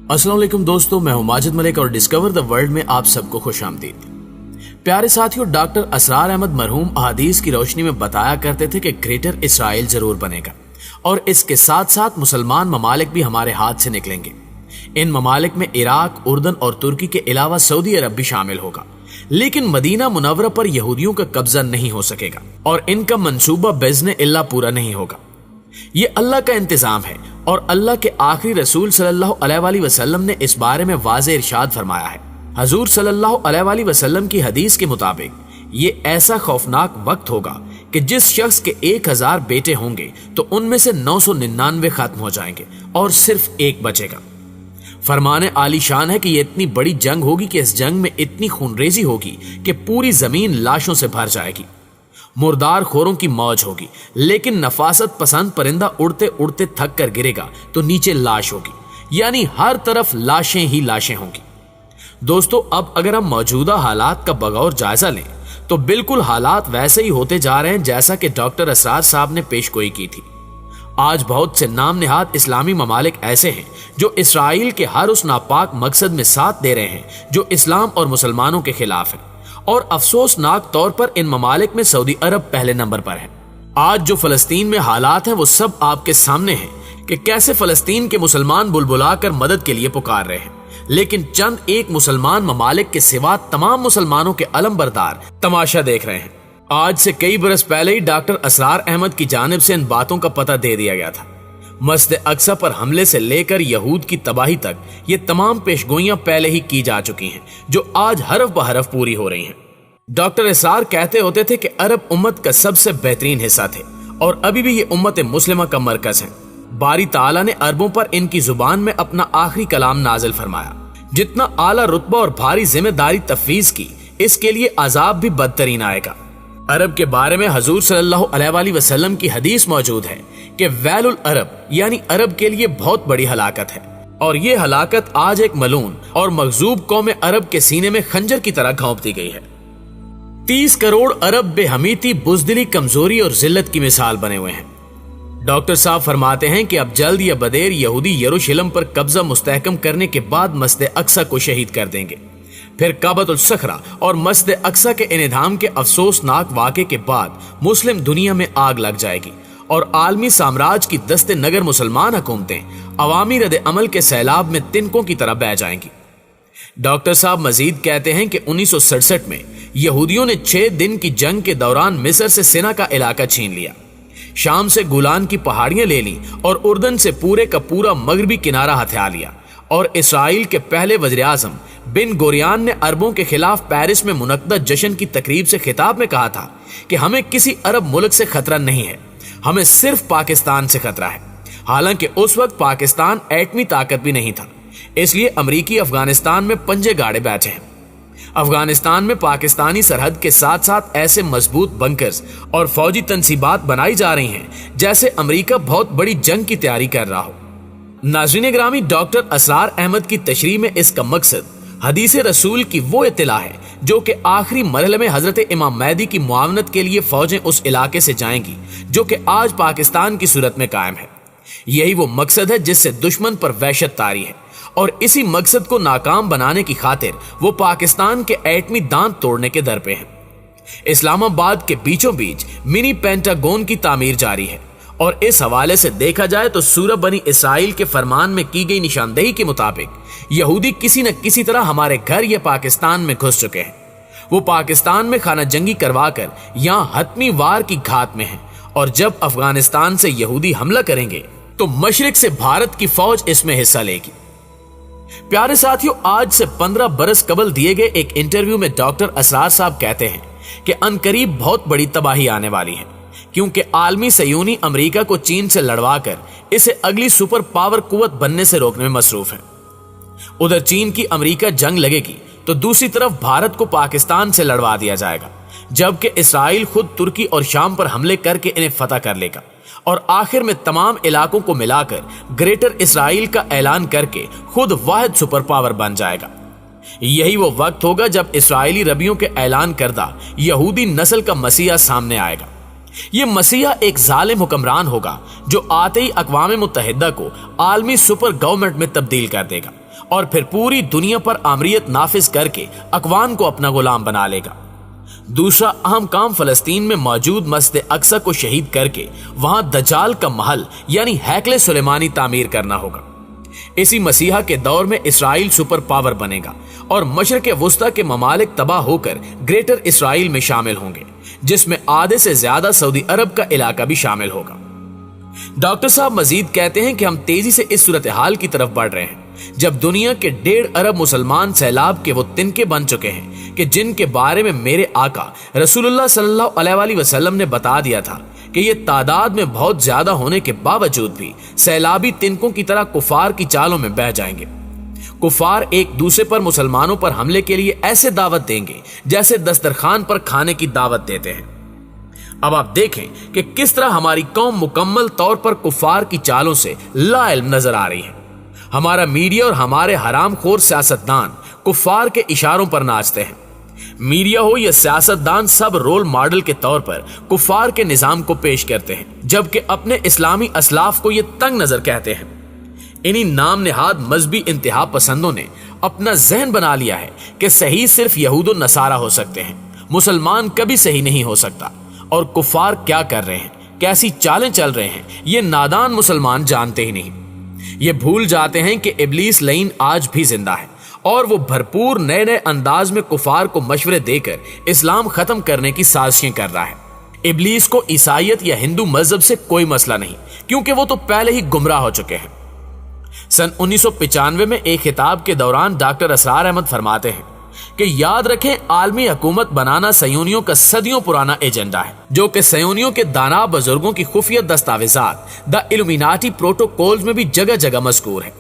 अस्सलाम वालेकुम दोस्तों, मैं हूं माजिद मलिक और डिस्कवर द वर्ल्ड में आप सबको खुश आमदीद। प्यारे साथियों, डॉक्टर असरार अहमद मरहूम अहादीस की रोशनी में बताया करते थे कि ग्रेटर इसराइल जरूर बनेगा और इसके साथ साथ मुसलमान ममालिक भी हमारे हाथ से निकलेंगे। इन ममालिक में इराक, उर्दन और तुर्की के अलावा सऊदी अरब भी शामिल होगा, लेकिन मदीना मुनव्वरा पर यहूदियों का कब्जा नहीं हो सकेगा और इनका मंसूबा बिज़्न इल्लाह पूरा नहीं होगा। ये अल्लाह का इंतजाम है और अल्लाह के आखिरी रसूल सल्लल्लाहु अलैहि वसल्लम ने इस बारे में वाज़ेह इरशाद फरमाया है। हजूर सल्लल्लाहु अलैहि वसल्लम की हदीस के मुताबिक ये ऐसा खौफनाक वक्त होगा कि जिस शख्स के 1000 बेटे होंगे तो उनमें से 999 खत्म हो जाएंगे और सिर्फ एक बचेगा। फरमाने आली शान है कि ये इतनी बड़ी जंग होगी कि इस जंग में इतनी खूनरेजी होगी कि पूरी जमीन लाशों से भर जाएगी। मुर्दार खोरों की मौज होगी, लेकिन नफासत पसंद परिंदा उड़ते उड़ते थक कर गिरेगा तो नीचे लाश होगी, यानी हर तरफ लाशें ही लाशें होंगी। दोस्तों, अब अगर हम मौजूदा हालात का बगौर जायजा लें तो बिल्कुल हालात वैसे ही होते जा रहे हैं जैसा कि डॉक्टर असरार साहब ने पेशगोई की थी। आज बहुत से नाम निहाद इस्लामी ममालिक ऐसे हैं जो इसराइल के हर उस नापाक मकसद में साथ दे रहे हैं जो इस्लाम और मुसलमानों के खिलाफ है, और अफसोसनाक तौर पर इन ममालिक में सऊदी अरब पहले नंबर पर है। आज जो फलस्तीन में हालात हैं वो सब आपके सामने हैं कि कैसे फलस्तीन के मुसलमान बुलबुलाकर मदद के लिए पुकार रहे हैं, लेकिन चंद एक मुसलमान ममालिक के सिवा तमाम मुसलमानों के अलमबरदार तमाशा देख रहे हैं। आज से कई बरस पहले ही डॉक्टर असरार अहमद की जानिब से इन बातों का पता दे दिया गया था। मस्जिद अक्सा पर हमले से लेकर यहूद की तबाही तक ये तमाम पेशगोइयां पहले ही की जा चुकी हैं, जो आज हरफ बहरफ पूरी हो रही हैं। डॉक्टर असरार कहते होते थे कि अरब उम्मत का सबसे बेहतरीन हिस्सा थे और अभी भी ये उम्मत मुस्लिमा का मरकज है। बारी ताला ने अरबों पर इनकी जुबान में अपना आखिरी कलाम नाजिल फरमाया। जितना आला रुतबा और भारी जिम्मेदारी तफवीज की, इसके लिए अजाब भी बदतरीन आएगा। अरब के बारे में हजूर सल्लल्लाहु अलैहि वसल्लम की हदीस मौजूद है कि वैलुल अरब यानी अरब के लिए बहुत बड़ी हलाकत है, और ये हलाकत आज एक मलून और मगजूब कौम अरब के सीने में खंजर की तरह घोंप दी गई है। 30 करोड़ अरब बेहमीती, बुजदिली, कमजोरी और जिल्लत की मिसाल बने हुए हैं। डॉक्टर साहब फरमाते हैं कि अब जल्द या बदेर यहूदी यरूशलेम पर कब्जा मुस्तहकम करने के बाद मस्जिद अक्सा को शहीद कर देंगे। फिर काबतुल सखरा और मस्जिद अक्सा के इनेधाम के अफसोसनाक वाक़े के बाद मुस्लिम दुनिया में आग लग जाएगी और आलमी साम्राज्य की दस्ते नगर मुसलमान हुकूमतें अवामी रद्द अमल के सैलाब में तिनकों की तरह बह जाएंगी। डॉक्टर साहब मजीद कहते हैं कि 1967 में यहूदियों ने 6 दिन की जंग के दौरान मिस्र से सिना का इलाका छीन लिया, शाम से गुलान की पहाड़ियां ले ली और उर्दन से पूरे का पूरा मगरबी किनारा हथिया लिया, और इसराइल के पहले वज़ीर आज़म बिन गोरियान ने अरबों के खिलाफ पेरिस में मुनक्कदा जश्न की तकरीब से खिताब में कहा था कि हमें किसी अरब मुल्क से खतरा नहीं है, हमें सिर्फ पाकिस्तान से खतरा है। हालांकि उस वक्त पाकिस्तान एटमी ताकत भी नहीं था, इसलिए अमरीकी अफगानिस्तान में पंजे गाड़े बैठे हैं। अफगानिस्तान में पाकिस्तानी सरहद के साथ साथ ऐसे मजबूत बंकर्स और फौजी तनसीबात बनाई जा रही हैं जैसे अमरीका बहुत बड़ी जंग की तैयारी कर रहा हो। नाज़रीन ग्रामी, डॉक्टर असरार अहमद की तशरीह में इसका मकसद हदीस रसूल की वो इत्तला है जो कि आखिरी मरहले में हजरत इमाम महदी की मुआवनत के लिए फौजें उस इलाके से जाएंगी जो कि आज पाकिस्तान की सूरत में कायम है। यही वो मकसद है जिससे दुश्मन पर वहशत तारी है, और इसी मकसद को नाकाम बनाने की खातिर वो पाकिस्तान के एटमी दांत तोड़ने के दर पे हैं। इस्लामाबाद के बीचों बीच मिनी पेंटागोन की तामीर जारी है, और इस हवाले से देखा जाए तो सूरह बनी इसराइल के फरमान में की गई निशानदेही के मुताबिक यहूदी किसी न किसी तरह हमारे घर या पाकिस्तान में घुस चुके हैं। वो पाकिस्तान में खाना जंगी करवाकर यहाँ हतमी वार की घात में हैं, और जब अफगानिस्तान से यहूदी हमला करेंगे तो मशरिक से भारत की फौज इसमें हिस्सा लेगी। प्यारे साथियों, आज से 15 बरस कबल दिए गए एक इंटरव्यू में डॉक्टर असरार साहब कहते हैं कि अनकरीब बहुत बड़ी तबाही आने वाली है, क्योंकि आलमी सयूनी अमेरिका को चीन से लड़वाकर इसे अगली सुपर पावर कुव्वत बनने से रोकने में मसरूफ है। उधर चीन की अमेरिका जंग लगेगी तो दूसरी तरफ भारत को पाकिस्तान से लड़वा दिया जाएगा, जबकि इसराइल खुद तुर्की और शाम पर हमले करके इन्हें फतह कर लेगा और आखिर में तमाम इलाकों को मिलाकर ग्रेटर इसराइल का ऐलान करके खुद वाहिद सुपर पावर बन जाएगा। यही वो वक्त होगा जब इसराइली रबियों के ऐलान करदा यहूदी नस्ल का मसीहा सामने आएगा। ये मसीहा एक जालिम हुक्मरान होगा जो आते ही अक़वाम मुत्तहिदा को आलमी सुपर गवर्नमेंट में तब्दील कर देगा اور پھر پوری دنیا پر آمریت نافذ کر کے اقوام کو اپنا غلام بنا لے گا۔ دوسرا اہم کام فلسطین میں موجود مسجد اقصی کو شہید کر کے وہاں دجال کا محل یعنی ہیکل سلیمانی تعمیر کرنا ہوگا۔ اسی مسیحا کے دور میں اسرائیل سپر پاور بنے گا اور مشرق وسطی کے ممالک تباہ ہو کر گریٹر اسرائیل میں شامل ہوں گے، جس میں آدھے سے زیادہ سعودی عرب کا علاقہ بھی شامل ہوگا۔ ڈاکٹر صاحب مزید کہتے ہیں کہ ہم تیزی سے اس صورتحال کی طرف بڑھ رہے ہیں جب دنیا کے 1.5 ارب مسلمان سیلاب کے وہ تنکے بن چکے ہیں کہ جن کے بارے میں میرے آقا رسول اللہ صلی اللہ علیہ وآلہ وسلم نے بتا دیا تھا کہ یہ تعداد میں بہت زیادہ ہونے کے باوجود بھی سیلابی تنکوں کی طرح کفار کی چالوں میں بہہ جائیں گے۔ کفار ایک دوسرے پر مسلمانوں پر حملے کے لیے ایسے دعوت دیں گے جیسے دسترخوان پر کھانے کی دعوت دیتے ہیں۔ اب آپ دیکھیں کہ کس طرح ہماری قوم مکمل طور پر کفار کی چالوں سے لا علم نظر آ رہی ہے۔ ہمارا میڈیا اور ہمارے حرام خور سیاستدان کفار کے اشاروں پر ناچتے ہیں۔ میڈیا ہو یا سیاستدان سب رول ماڈل کے طور پر کفار کے نظام کو پیش کرتے ہیں، جبکہ اپنے اسلامی اسلاف کو یہ تنگ نظر کہتے ہیں۔ انہی نام نہاد مذہبی انتہا پسندوں نے اپنا ذہن بنا لیا ہے کہ صحیح صرف یہود و نصارہ ہو سکتے ہیں، مسلمان کبھی صحیح نہیں ہو سکتا، اور کفار کیا کر رہے ہیں، کیسی چالیں چل رہے ہیں، یہ نادان مسلمان جانتے ہی نہیں۔ یہ بھول جاتے ہیں کہ ابلیس لعین آج بھی زندہ ہے اور وہ بھرپور نئے نئے انداز میں کفار کو مشورے دے کر اسلام ختم کرنے کی سازشیں کر رہا ہے۔ ابلیس کو عیسائیت یا ہندو مذہب سے کوئی مسئلہ نہیں، کیونکہ وہ تو پہلے ہی گمراہ ہو چکے ہیں۔ سن 1995 میں ایک خطاب کے دوران ڈاکٹر اسرار احمد فرماتے ہیں کہ یاد رکھیں عالمی حکومت بنانا صہیونیوں کا صدیوں پرانا ایجنڈا ہے، جو کہ صہیونیوں کے دانا بزرگوں کی خفیہ دستاویزات دا ایلومیناٹی پروٹوکولز میں بھی جگہ جگہ مذکور ہے۔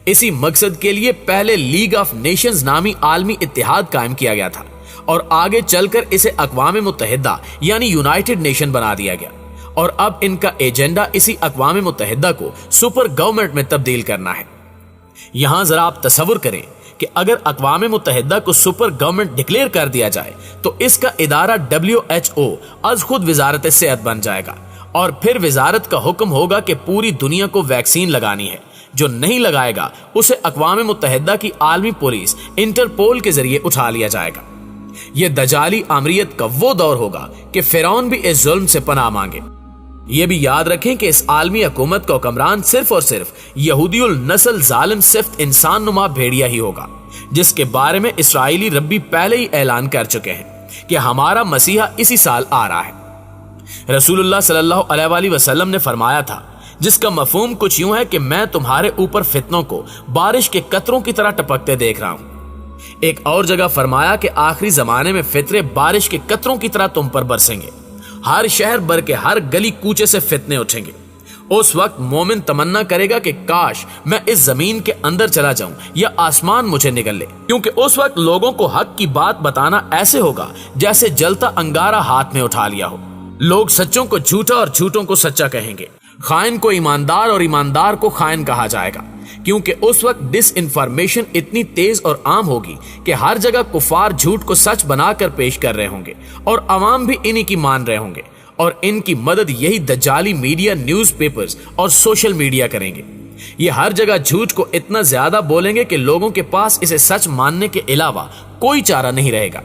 اسی مقصد کے لیے پہلے لیگ آف نیشنز نامی عالمی اتحاد قائم کیا گیا تھا اور آگے چل کر اسے اقوام متحدہ یعنی یونائٹڈ نیشن بنا دیا گیا، اور اب ان کا ایجنڈا اسی اقوام متحدہ کو سپر گورنمنٹ میں تبدیل کرنا ہے۔ یہاں ذرا آپ تصور کریں کہ اگر اقوام متحدہ کو سپر گورنمنٹ ڈکلیئر کر دیا جائے تو اس کا ادارہ WHO از خود وزارت صحت بن جائے گا، اور پھر وزارت کا حکم ہوگا کہ پوری دنیا کو ویکسین لگانی ہے۔ جو نہیں لگائے گا اسے اقوام متحدہ کی عالمی پولیس انٹرپول کے ذریعے اٹھا لیا جائے گا۔ یہ دجالی آمریت کا وہ دور ہوگا کہ فرعون بھی اس ظلم سے پناہ مانگے۔ یہ بھی یاد رکھیں کہ اس عالمی حکومت کا حکمران صرف اور صرف یہودی النسل ظالم صفت انسان نما بھیڑیا ہی ہوگا، جس کے بارے میں اسرائیلی ربی پہلے ہی اعلان کر چکے ہیں کہ ہمارا مسیحا اسی سال آ رہا ہے۔ رسول اللہ صلی اللہ علیہ وآلہ وسلم نے فرمایا تھا، جس کا مفہوم کچھ یوں ہے کہ میں تمہارے اوپر فتنوں کو بارش کے قطروں کی طرح ٹپکتے دیکھ رہا ہوں۔ ایک اور جگہ فرمایا کہ آخری زمانے میں فتنے بارش کے قطروں کی طرح تم پر برسیں گے، ہر شہر بھر کے ہر گلی کوچے سے فتنے اٹھیں گے۔ اس وقت مومن تمنا کرے گا کہ کاش میں اس زمین کے اندر چلا جاؤں یا آسمان مجھے نگل لے، کیونکہ اس وقت لوگوں کو حق کی بات بتانا ایسے ہوگا جیسے جلتا انگارہ ہاتھ میں اٹھا لیا ہو۔ لوگ سچوں کو جھوٹا اور جھوٹوں کو سچا کہیں گے، خائن کو ایماندار اور ایماندار کو خائن کہا جائے گا، کیونکہ اس وقت ڈس انفارمیشن اتنی تیز اور عام ہوگی کہ ہر جگہ کفار جھوٹ کو سچ بنا کر پیش کر رہے ہوں گے اور عوام بھی انہی کی مان رہے ہوں گے، اور ان کی مدد یہی دجالی میڈیا، نیوز پیپرز اور سوشل میڈیا کریں گے۔ یہ ہر جگہ جھوٹ کو اتنا زیادہ بولیں گے کہ لوگوں کے پاس اسے سچ ماننے کے علاوہ کوئی چارہ نہیں رہے گا۔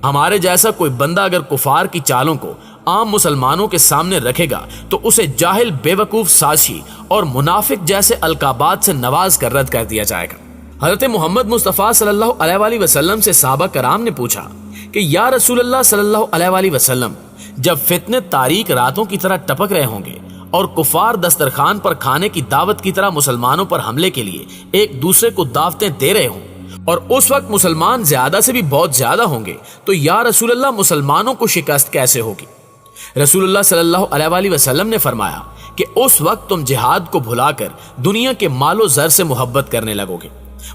ہمارے جیسا کوئی بندہ اگر کفار کی چالوں کو عام مسلمانوں کے سامنے رکھے گا تو اسے جاہل، بے وقوف، سازشی اور منافق جیسے القابات سے نواز کر رد کر دیا جائے گا۔ حضرت محمد مصطفیٰ صلی اللہ علیہ وآلہ وسلم سے صحابہ کرام نے پوچھا کہ یا رسول اللہ صلی اللہ علیہ وآلہ وسلم، جب فتنے تاریک راتوں کی طرح ٹپک رہے ہوں گے اور کفار دسترخوان پر کھانے کی دعوت کی طرح مسلمانوں پر حملے کے لیے ایک دوسرے کو دعوتیں دے رہے ہوں، اور اس وقت مسلمان زیادہ سے بھی بہت زیادہ ہوں گے، تو یا رسول اللہ مسلمانوں کو شکست کیسے ہوگی؟ رسول اللہ صلی اللہ علیہ وآلہ وسلم نے فرمایا کہ اس وقت تم جہاد کو بھلا کر دنیا کے مال و زر سے محبت کرنے لگو گے،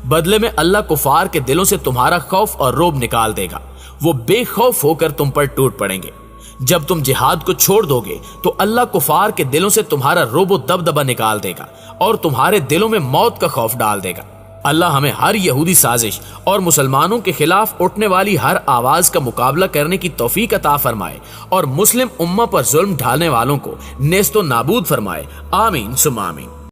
بدلے میں اللہ کفار کے دلوں سے تمہارا خوف اور رعب نکال دے گا، وہ بے خوف ہو کر تم پر ٹوٹ پڑیں گے۔ جب تم جہاد کو چھوڑ دو گے تو اللہ کفار کے دلوں سے تمہارا رعب و دبدبہ نکال دے گا اور تمہارے دلوں میں موت کا خوف ڈال دے گا۔ اللہ ہمیں ہر یہودی سازش اور مسلمانوں کے خلاف اٹھنے والی ہر آواز کا مقابلہ کرنے کی توفیق عطا فرمائے اور مسلم امہ پر ظلم ڈھالنے والوں کو نیست و نابود فرمائے۔ آمین ثم آمین۔